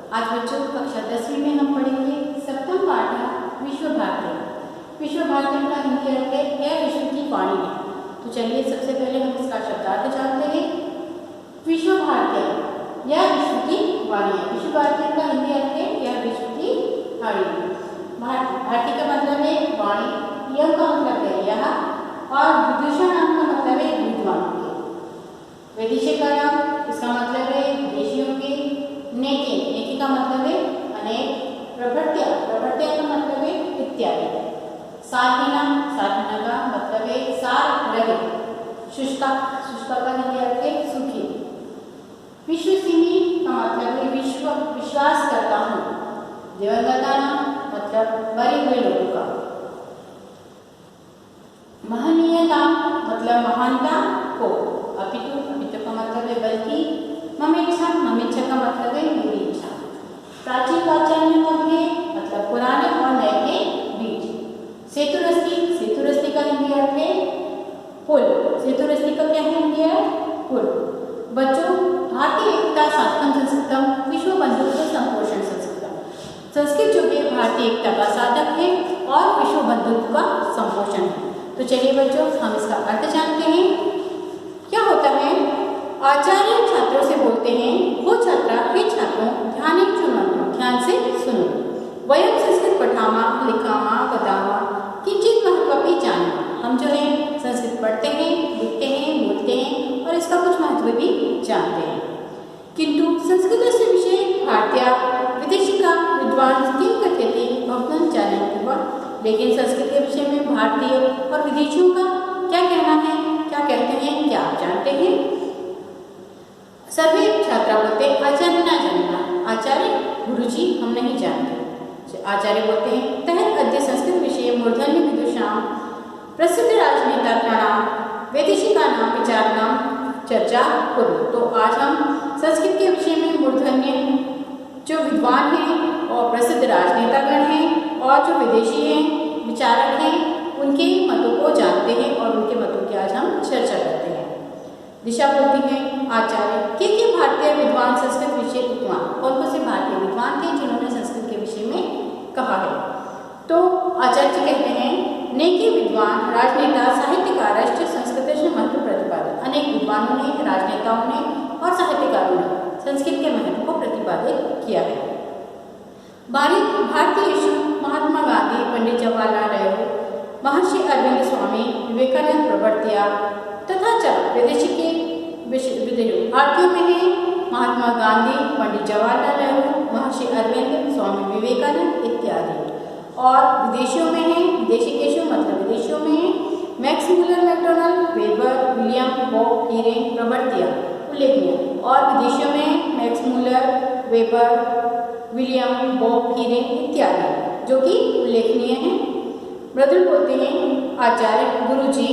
आज बच्चों कक्षा 10वीं में हम पढ़ेंगे सप्तम पाठ विश्व भारती। विश्व भारती का हिंदी अर्थ है यह विश्व की वाणी है। तो चलिए सबसे पहले हम इसका शब्दार्थ जानते हैं। विश्व भारती यह विश्व की वाणी है। विश्व भारती का हिंदी अर्थ है यह विश्व की वाणी है। भारती का मतलब है वाणी, यम का मतलब है यह, और विदूषा नाम का मतलब है विद्वान के। वैदेशिक का नाम इसका मतलब है विदेशियों के। नेके नेके का मतलब है अनेक। प्रभृत्या प्रभृत्या का मतलब है इत्यादि। साहिना साहिना का मतलब है सार रहे। शुष्का शुष्का का हिंदी अर्थ है सुखी। विश्वसिनी का मतलब है विश्व विश्वास करता हूँ। दिवंगता नाम मतलब मरे हुए लोगों का। महनीयता मतलब महानता को। अपितु अपितु का मतलब है बल्कि। ममेच्छा ममेच्छा का मतलब है मेरी इच्छा। प्राचीन प्राचान्य मध्य मतलब पुराने और नए के बीच। सेतुरस्ती सेतुरस्ती का हिंदी अर्थ है पुल। सेतुरस्ती का क्या हिंदी है? पुल। बच्चों, भारतीय एकता साधकम संस्कृतम विश्व बंधुत्व संपोषण संस्कृतम। संस्कृत जो है भारतीय एकता का साधक है और विश्व बंधुत्व का संपोषण है। तो चलिए बच्चों, हम इसका अर्थ जानते हैं। क्या होता है? आचार्य छात्रों से बोलते हैं, वो छात्रा हे छात्रों ध्यान शृण्वन्तु, ध्यान से सुनो। वयम संस्कृत पठामा लिखामा वदामा किंचित महत्वपि जानीमः। हम जो है संस्कृत पढ़ते हैं, लिखते हैं, बोलते हैं और इसका कुछ महत्व भी जानते हैं। किंतु संस्कृतस्य विषये भारतीया विदेशिका विद्वान् किं कथयति भवन्तः जानन्ति वा। लेकिन संस्कृत के विषय में भारतीय और विदेशियों का क्या कहना है, क्या कहते हैं, क्या आप जानते हैं? सभी छात्रा बोलते हैं आचार्य न जानना। आचार्य गुरुजी हम नहीं जानते। आचार्य बोलते हैं तहत अद्य संस्कृत विषय मूर्धन्य विदुषाम प्रसिद्ध राजनेतात्राणाम वैदेशिकानां विचाराणां चर्चा करो। तो आज हम संस्कृत के विषय में मूर्धन्य जो विद्वान हैं और प्रसिद्ध राजनेतागण हैं और जो विदेशी हैं, विचारक हैं, उनके मतों को जानते हैं और उनके मतों की आज हम चर्चा करते हैं। दिशा बोलती है आचार्य के भारतीय विद्वान संस्कृत विषय उक्तवान। कौन कौन से भारतीय विद्वान थे जिन्होंने संस्कृत के विषय में कहा है? तो आचार्य जी कहते हैं नेके विद्वान राजनेता साहित्यकार राष्ट्रीय संस्कृत से महत्व प्रतिपादित। अनेक विद्वानों ने, राजनेताओं ने और साहित्यकारों ने संस्कृत के महत्व को प्रतिपादित किया है। भारतीय महात्मा गांधी, पंडित जवाहरलाल नेहरू, महर्षि अरविंद स्वामी विवेकानंद प्रवर्तिया तथा च विदेशी के भारतीयों में है महात्मा गांधी, पंडित जवाहरलाल नेहरू, महर्षि अरविंद, स्वामी विवेकानंद इत्यादि। और विदेशियों में है, विदेशी देशों मतलब विदेशियों में है Max Muller Macdonald, Weber, William Bopp Heeren प्रवर्तिया उल्लेखनीय। और विदेशियों में Max Muller, Weber, William Bopp Heeren इत्यादि जो कि उल्लेखनीय है। मृदुल बोलते हैं आचार्य गुरुजी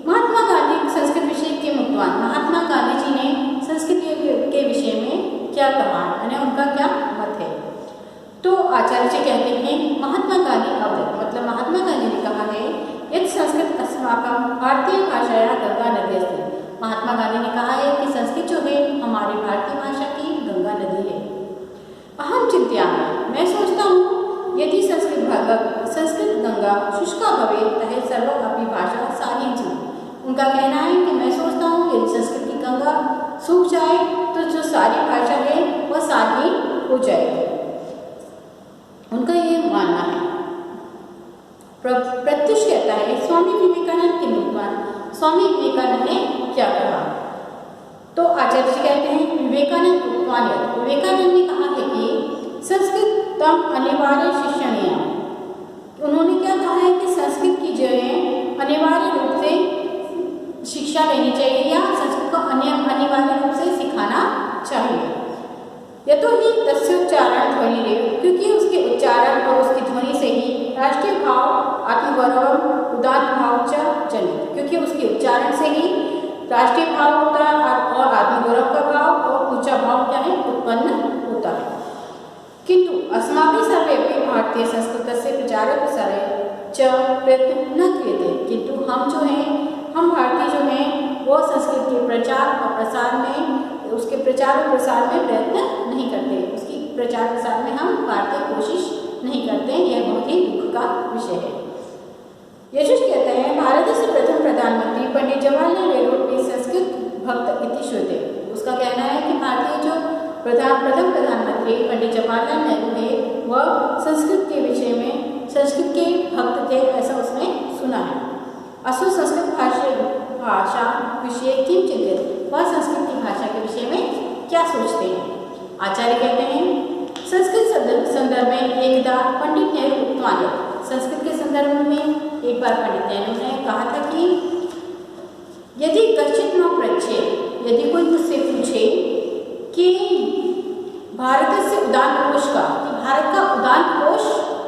महात्मा गांधी संस्कृत विषय के मुक्तवान। महात्मा गांधी जी ने संस्कृत के विषय में क्या कहा, यानी उनका क्या मत है? तो आचार्य जी कहते हैं महात्मा गांधी अवदत् मतलब महात्मा गांधी ने कहा है यदि संस्कृत अस्माकं भारतीय भाषाया गंगा नदी अस्ति। महात्मा गांधी ने कहा है कि संस्कृत जो है हमारी भारतीय भाषा की गंगा नदी है। अहम चिंतयामि मैं सोचता हूँ यदि संस्कृत गंगा शुष्का भवे तहे सर्वं अपि भाषा सारींचि। उनका कहना है कि मैं सोचता हूँ यदि संस्कृत की गंगा सूख जाए तो जो सारी भाषा है वह सारहीन हो जाएगी। उनका ये मानना है। प्रत्युष कहता है स्वामी विवेकानंद के मुक्तवान। स्वामी विवेकानंद ने क्या कहा? तो आचार्य जी कहते हैं विवेकानंद मुक्तवान। विवेकानंद ने कहा है कि संस्कृत तम अनिवार्य शिक्षणीय। उन्होंने क्या कहा है कि संस्कृत की जो है अनिवार्य रूप से शिक्षा लेनी चाहिए या संस्कृत को अनिवार्य रूप से सिखाना चाहिए। यतो ही तस्य उच्चारण ध्वनि रेव, क्योंकि उसके उच्चारण और उसकी ध्वनि से ही राष्ट्रीय भाव, आत्मगौरव, उदात्त भाव च जनित। क्योंकि उसके उच्चारण से ही राष्ट्रीय भाव होता है और आत्मगौरव का भाव और ऊंचा भाव क्या है उत्पन्न होता है। किंतु अस्माभिः सर्वेपि भारतीय संस्कृतस्य प्रचार प्रसारे च प्रयत्न न क्रियते। किंतु हम जो हैं, हम भारतीय जो हैं वो संस्कृत के प्रचार और प्रसार में, उसके प्रचार और प्रसार में प्रयत्न नहीं करते, उसकी प्रचार राजेंद्र प्रसाद में हम भारतीय कोशिश नहीं करते हैं, यह बहुत ही दुख का विषय है। यजुष कहते हैं भारत से प्रथम प्रधानमंत्री पंडित जवाहरलाल नेहरू संस्कृत भक्त इति श्रुते। उसका कहना है कि भारतीय जो प्रथम प्रधानमंत्री पंडित जवाहरलाल नेहरू थे वह संस्कृत के विषय में संस्कृत के भक्त थे, ऐसा उसने सुना है। असु संस्कृत भाषा विषय किम चिंतित, वह संस्कृत की भाषा के विषय में क्या सोचते हैं। आचार्य कहते हैं संस्कृत संदर्भ में एकदा पंडित नेहरू उक्तवान्, संस्कृत के संदर्भ में एक बार पंडित नेहरू ने कहा था कि यदि कश्चित न पृच्छे, यदि कोई मुझसे पूछे कि भारत से उदान कोश का, कि भारत का उदान कोश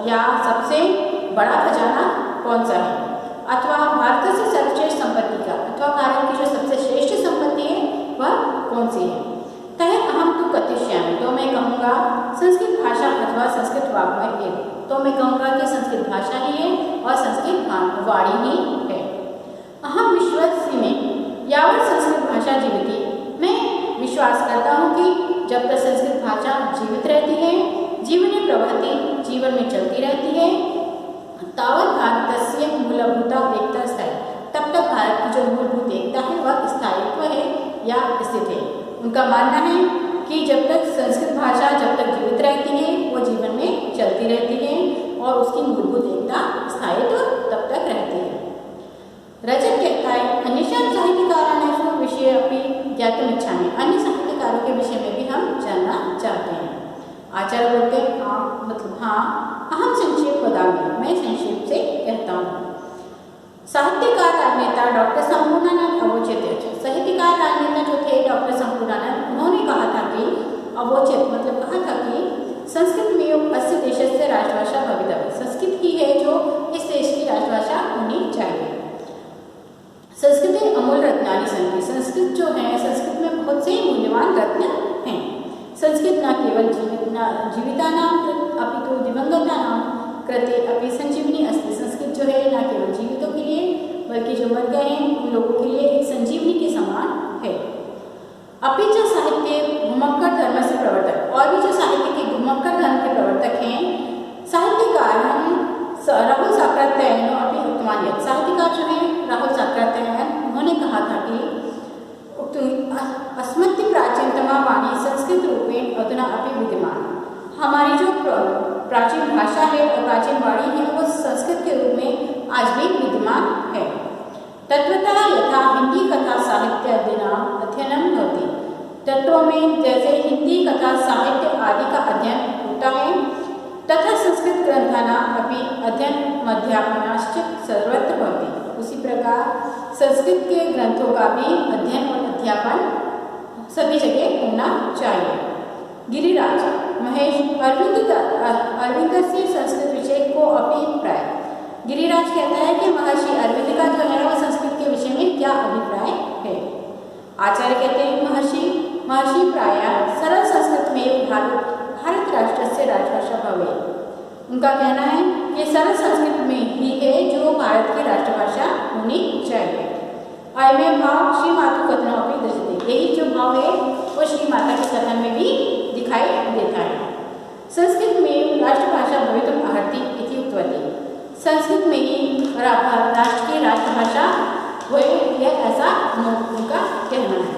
या सबसे बड़ा खजाना कौन सा है, अथवा भारत से सर्वश्रेष्ठ संपत्ति का, अथवा भारत की जो सबसे श्रेष्ठ संपत्ति है वह कौन सी है, तह अहम तु कथिष्यामि, तो मैं कहूँगा संस्कृत भाषा अथवा संस्कृत वाग्मय एव, तो मैं कहूँगा कि संस्कृत भाषा ही है और संस्कृत वाणी ही है। अहम विश्वासिमे यावत् संस्कृत भाषा जीविती, मैं विश्वास करता हूँ कि जब तक संस्कृत भाषा जीवित रहती है, जीवने प्रवहति, जीवन में चलती रहती है, तावत भारतस्य मूलभूता एकता स्थायी, तब तक भारत की जो मूलभूत एकता है वह स्थायित्व है या स्थित है। उनका मानना है कि जब तक संस्कृत भाषा जब तक जीवित रहती है वो जीवन में चलती रहती है और उसकी मूलभूत एकता स्थायित्व तब तक रहती है। रजत कहता है अन्येषां साहित्यकाराणां विषये अपि ज्ञातुम् इच्छामि, अन्य साहित्यकारों के विषय में भी हम जानना चाहते हैं। आचार्य बोलते हैं हाँ, अहम संक्षेप वदामि, मैं संक्षेप से कहता हूँ। साहित्यकार राजनेता डॉक्टर संपूर्णानंद अवोचित, साहित्यकार राजनेता जो थे डॉक्टर संपूर्णानंद, उन्होंने कहा था कि अवोचित मतलब कहा था कि संस्कृत में अस्य देशस्य राष्ट्रभाषा भवितव्य, संस्कृत ही है जो इस देश की राष्ट्रभाषा होनी चाहिए। संस्कृत अमूल रत्नानि सन्ति, संस्कृत जो है संस्कृत में बहुत से मूल्यवान रत्न हैं। संस्कृत न केवल जीवितानां अपितु दिवंगतानां कृते अपि संजीवनी अस्ति, संस्कृत जो है न केवल जीवितों के लिए बल्कि जो मर गए हैं उन लोगों के लिए एक संजीवनी के समान है। अपि च साहित्य घुमक्कड़ धर्म से प्रवर्तक, और भी जो साहित्य के घुमक्कड़ धर्म के प्रवर्तक हैं साहित्यकार हैं राहुल साकृत्यायन अपनी उक्तवान्, साहित्यकार जो है राहुल साकृत्यायन, उन्होंने कहा था कि अस्मत्य प्राचीनतमा वाणी संस्कृत रूपेण अधुना अपि विद्यमान, हमारी जो प्राचीन भाषा है और प्राचीन वाणी है वो संस्कृत के रूप में आज भी विद्यमान है। तत्वतः यथा हिंदी कथा साहित्यादीनाम् अध्ययनं भवति, तत्व में जैसे हिंदी कथा साहित्य आदि का अध्ययन होता है तथा संस्कृत ग्रंथानाम् अपि अध्ययन अध्यापनाश्च सर्वत्र भवति, उसी प्रकार संस्कृत के ग्रंथों का भी अध्ययन और अध्यापन सभी जगह होना चाहिए। गिरिराज महेश अरविंद से संस्कृत विषय को अभिप्राय, गिरिराज कहता है कि महर्षि अरविंद का जो है वह संस्कृत के विषय में क्या अभिप्राय है। आचार्य कहते हैं महर्षि प्रायः सरल संस्कृत में भारत राष्ट्र से राजभाषा भवे, उनका कहना है कि सरल संस्कृत में ही है जो भारत की राष्ट्रभाषा होनी चाहिए। अयमेव भाव श्री मातु कथनों भी दर्शते, यही जो भाव है वो श्री माता के कथन में भी दिखाई देता है। संस्कृत में राष्ट्रभाषा भवितुम् अर्हति इति उक्तवती, संस्कृत में ही राष्ट्र की राष्ट्रभाषा हुए, यह ऐसा उनका कहना है।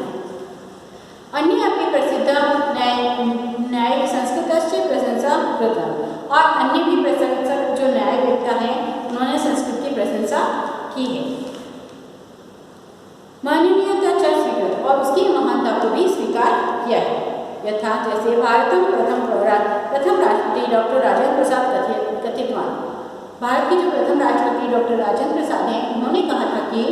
अन्य अपनी प्रसिद्ध न्यायिक संस्कृतस्य प्रशंसा कृता, और अन्य भी प्रशंसक जो न्यायवेत्ता है उन्होंने संस्कृत की प्रशंसा की है। माननीयता च स्वीकृत, और उसकी महानता को भी स्वीकार किया है। यथा जैसे भारतम प्रथम राष्ट्रपति डॉक्टर राजेंद्र प्रसाद कथितवान, भारत के जो प्रथम राष्ट्रपति डॉक्टर राजेंद्र प्रसाद हैं उन्होंने कहा था कि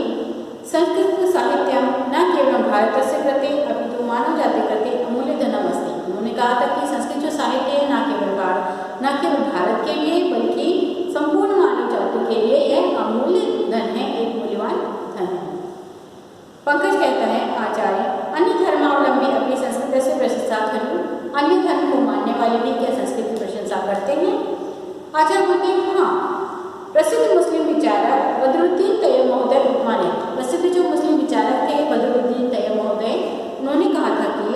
संस्कृत साहित्यम न केवल भारत से कृते अपितु मानव जाति कृते अमूल्य धनम अस्ति, उन्होंने कहा था कि संस्कृत जो साहित्य है न केवल भारत के लिए बल्कि संपूर्ण मानव जाति के लिए यह अमूल्य धन है, एक मूल्यवान धन है। पंकज कहता है आचार्य अन्य धर्मावलंबी अपनी संस्कृत से प्रशंसा करूँ, अन्य धर्म को मानने वाले भी क्या संस्कृत की प्रशंसा करते हैं। आचार्य बोलते हैं हाँ, प्रसिद्ध मुस्लिम विचारक बदरुद्दीन तैयब महोदय उपमाने, प्रसिद्ध जो मुस्लिम विचारक थे बदरुद्दीन तैयब महोदय, उन्होंने कहा था कि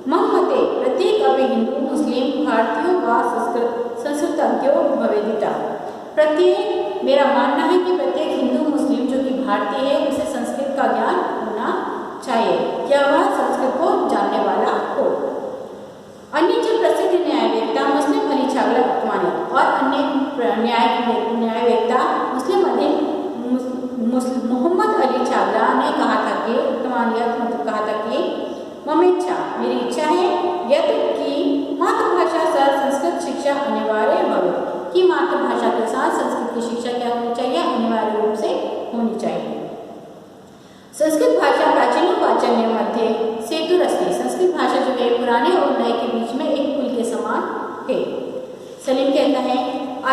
मम मते प्रत्येक अपने हिंदू मुस्लिम भारतीय संस्कृतज्ञो भवेदिता। प्रत्येक मेरा मानना है कि प्रत्येक हिंदू मुस्लिम जो कि भारतीय है उसे संस्कृत का ज्ञान होना चाहिए, क्या वह संस्कृत को जानने वाला हो। अन्य जो प्रसिद्ध न्यायवेत्ता मुस्लिम अली चावला उस्मानी और अन्य न्यायवेत्ता मुस्लिम मोहम्मद अली चावला ने कहा था कि कहा था कि मम इच्छा मेरी इच्छा है यह कि मातृभाषा से संस्कृत शिक्षा अनिवार्य भवे, कि मातृभाषा के साथ संस्कृत की शिक्षा क्या होनी चाहिए, अनिवार्य रूप से होनी चाहिए। संस्कृत भाषा प्राचीन वाचन्य मध्य सेतुरस्ति, संस्कृत भाषा जो है पुराने और नए के बीच में एक पुल के समान है। सलीम कहता है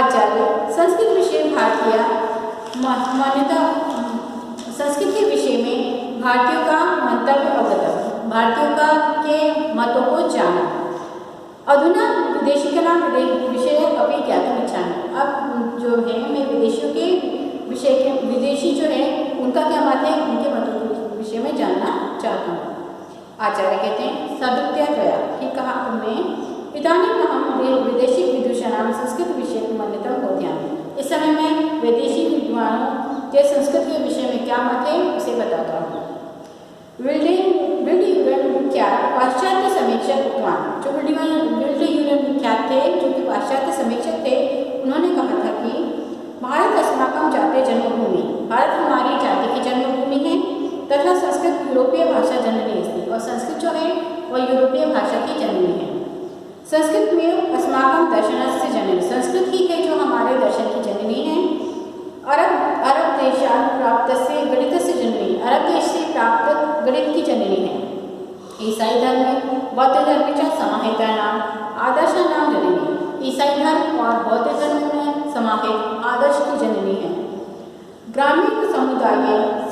आचार्य संस्कृत विषय भारतीय मान्यता, संस्कृत के विषय में भारतीयों का मंतव्य अवगत, भारतीयों का के मतों को जाना। अधुना विदेशी का नाम विषय अभी ज्ञातुम इच्छामि, अब जो है मैं विदेशियों के विषय के विदेशी जो है उनका क्या मत है, उनके मतों के विषय में जानना चाहता हूँ। आचार्य कहते हैं सदुत्या ठीक कहा तुमने, इदानीम हम विदेशी विदुषाणाम संस्कृत विषय की मान्यता को ध्यान। इस समय में विदेशी विद्वानों के संस्कृत के विषय में क्या मत है उसे बताता हूँ। विख्यात पाश्चात्य समीक्षक विद्वान जो विख्यात थे, जो कि पाश्चात्य समीक्षक थे, उन्होंने कहा था कि भारत अस्माकं जाते जन्मभूमि, भारत हमारी जाति की जन्मभूमि है, तथा संस्कृत यूरोपीय भाषा जननी अस्ति, और संस्कृत जो है वह यूरोपीय भाषा की जननी है। संस्कृत में अस्माकं दर्शनस्य जननी, संस्कृत ही है जो हमारे दर्शन की जननी है। अरब देशात् प्राप्तस्य गणितस्य जननी, अरब देश से प्राप्त गणित की जननी है। ईसाई धर्म में बौद्ध धर्म च समाहितानाम आदर्शानाम जननी, ईसाई धर्म और बौद्ध धर्म में समाहित आदर्श की जननी है। ग्रामीण समुदाय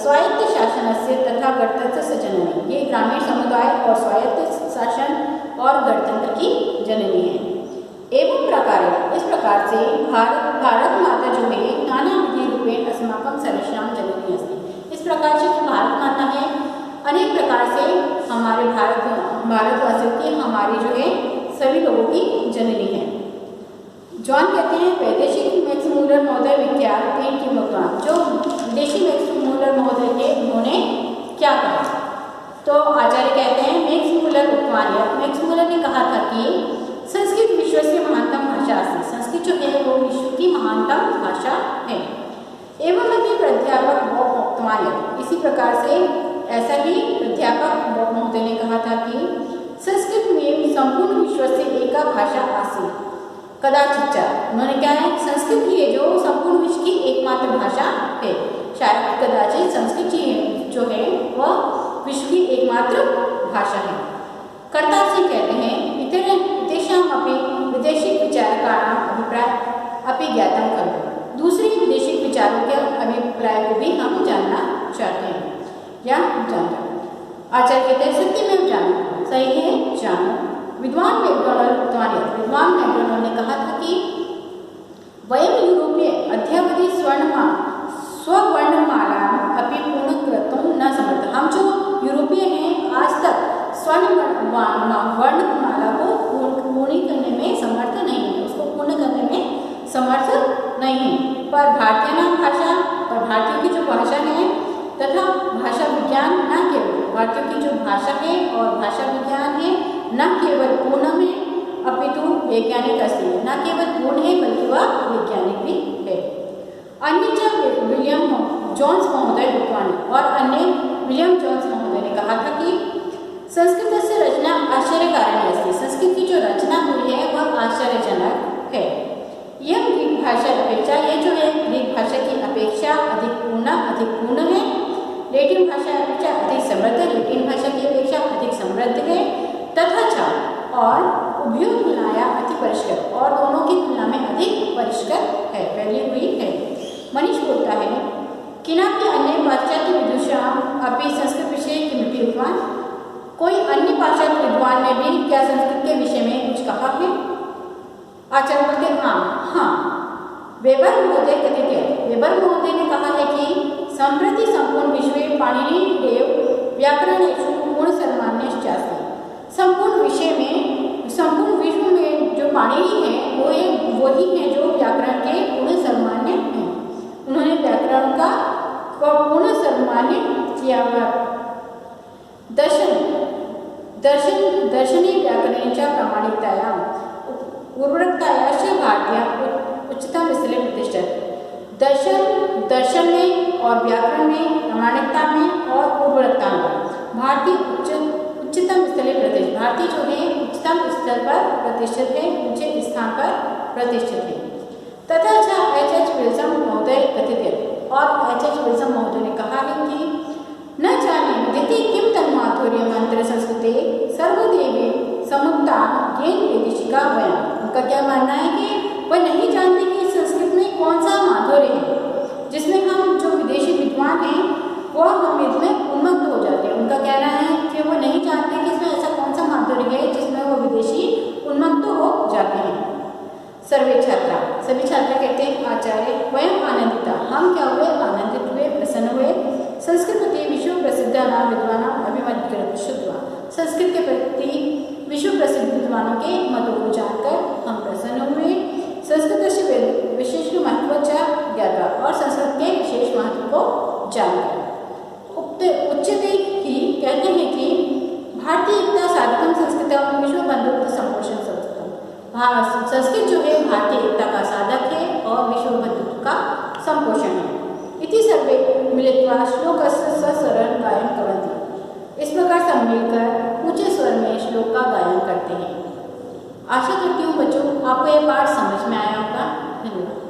स्वायत्त शासनस्य तथा गणतंत्रस्य जननी, ये ग्रामीण समुदाय और स्वायत्त शासन और गणतंत्र की जननी है। एवं प्रकार इस प्रकार से भारत माता जो है नाना विधि रूपेण अस्माकं सर्वेषां जननी अस्ति, इस प्रकार से भारत माता है अनेक प्रकार से हमारे भारतवासियों की, हमारी जो है सभी लोगों की जननी है। जॉन कहते हैं वैदेशिक मैक्स मूलर महोदय विख्यात तीन की मुद्दान, जो विदेशी मैक्स मूलर महोदय थे उन्होंने क्या कहा, तो आचार्य कहते हैं मैक्स मूलर उपमान्य, मैक्स मूलर ने कहा था कि संस्कृत विश्व से महानतम भाषा है, संस्कृत जो है वो विश्व की महानतम भाषा है। एवं अभी प्राध्यापक उपमान्य, इसी प्रकार से ऐसा ही प्राध्यापक महोदय ने कहा था कि संस्कृत में संपूर्ण विश्व से एका भाषा आसी कदाचित, उन्होंने क्या है संस्कृत ही है जो संपूर्ण विश्व की एकमात्र भाषा है, शायद कदाचित संस्कृत जो है वह विश्व की एकमात्र भाषा है। करतार सिंह कहते हैं इतरेषाम् अपि विदेशिक विचारकाणाम अभिप्राय अपि ज्ञातम करो, दूसरे विदेशी विचारों के अभिप्राय को भी हम जानना चाहते हैं या जानते हैं। आचार्य कहते हैं सत्य में जानो, सही है जानो। विद्वान मैकडोनल्ड ने कहा था कि वयम यूरोपीय अद्यावधि स्वर्णमाला अपनी पूर्ण कर्तुं न समर्थ, हम जो यूरोपीय हैं आज तक वर्णमाला को पूर्ण करने में समर्थ नहीं है, उसको पूर्ण करने में समर्थ नहीं है। पर भारतीय नाम भाषा और भारतीयों की जो भाषा है तथा भाषा विज्ञान न केवल भारतीयों की जो भाषा है और भाषा विज्ञान है न केवल पूर्ण में अपितु वैज्ञानिक अस्ति, न केवल पूर्ण है बल्कि वह वैज्ञानिक भी है। अन्य विलियम जोन्स महोदय विद्वान और अन्य विलियम जोन्स महोदय ने कहा था कि संस्कृत से रचना आश्चर्यकारिणी अस्ति, संस्कृत की जो रचना हुई है वह आश्चर्यजनक है। यह ग्रीक भाषा अपेक्षा, यह जो है ग्रीक भाषा की अपेक्षा अधिक पूर्ण है। लैटिन भाषा अपेक्षा अधिक समृद्ध, लैटिन भाषा की अपेक्षा अधिक समृद्ध है। तथा और उभयों तुलनाया अति परिष्कृत, और दोनों की तुलना में अधिक परिष्कृत है, फैली हुई है। मनीष बोलता है किनापि अन्य पाश्चात्य विदुषाम अपि संस्कृत विषय किमपि उक्तवान्, कोई अन्य पाश्चात्य विद्वान ने भी क्या संस्कृत के विषय में कुछ कहा है? आचार्य बोलते हाँ, वेबर महोदय ने कहा है कि संप्रति संपूर्ण विश्व पाणिनि देव व्याकरणेषु पूर्ण सर्वमान्यश्चास्ति, संपूर्ण विश्व में जो पाणिनि है वो एक वही हैं जो व्याकरण के पूर्ण सर्वमान्य हैं। उन्होंने व्याकरण का पूर्ण सर्वमान्य किया हुआ। दर्शनी व्याकरणेच्या प्रामाणिकताया उर्वरकतायाश्च भारतीय उच्चतम स्थले प्रतिष्ठित। दर्शन में और व्याकरण में, प्रामाणिकता में और उर्वरकता में भारतीय उच्चतम स्थले प्रतिष्ठित। भारतीय जो है उच्चतम स्तर पर प्रतिष्ठित है, ऊंचे स्थान पर प्रतिष्ठित है। तथा H.H. विल्सन महोदय कथित है, और H.H. विल्सन महोदय ने कहा है कि न जाने विदिते किम तन्माधुर्य मंत्र संस्कृते सर्वदेवी समुक्ता येन वैदेशिका वयम्। उनका क्या मानना है कि वह नहीं जानते कि संस्कृत में कौन सा माधुर्य है जिसमें हम जो विदेशी विद्वान हैं वह हम इसमें उन्मत्त हो जाते हैं। उनका कहना है कि वो नहीं जानते कि इसमें ऐसा कौन सा माधुर्य है जिसमें वो विदेशी उन्मत्त हो जाते हैं। सर्वे छात्रा, सभी छात्रा कहते हैं आचार्य वयम आनंदिता, हम क्या हुए, आनंदित हुए, प्रसन्न हुए। संस्कृत प्रति विश्व प्रसिद्ध नाम विद्वान अभिमत शुद्ध। संस्कृत के प्रति विश्व प्रसिद्ध विद्वानों के मतों को जानकर हम प्रसन्न हुए। संस्कृत से विशेष महत्व ज्ञाता, और संस्कृत के विशेष महत्व को जानकर उच्चते ही कहते हैं कि भारतीय एकता साधकम संस्कृतम विश्व बंधुत्व संपोषण संस्कृतम। संस्कृत जो है भारतीय एकता का साधक है और विश्व बंधुत्व का संपोषण है। इति सर्वे मिलित्वा श्लोकस्य ससरल गायन करन्ति। इस प्रकार सब मिलकर ऊंचे स्वर में श्लोक का गायन करते हैं। आशा करती हूँ बच्चों आपको यह पाठ समझ में आया होगा। धन्यवाद।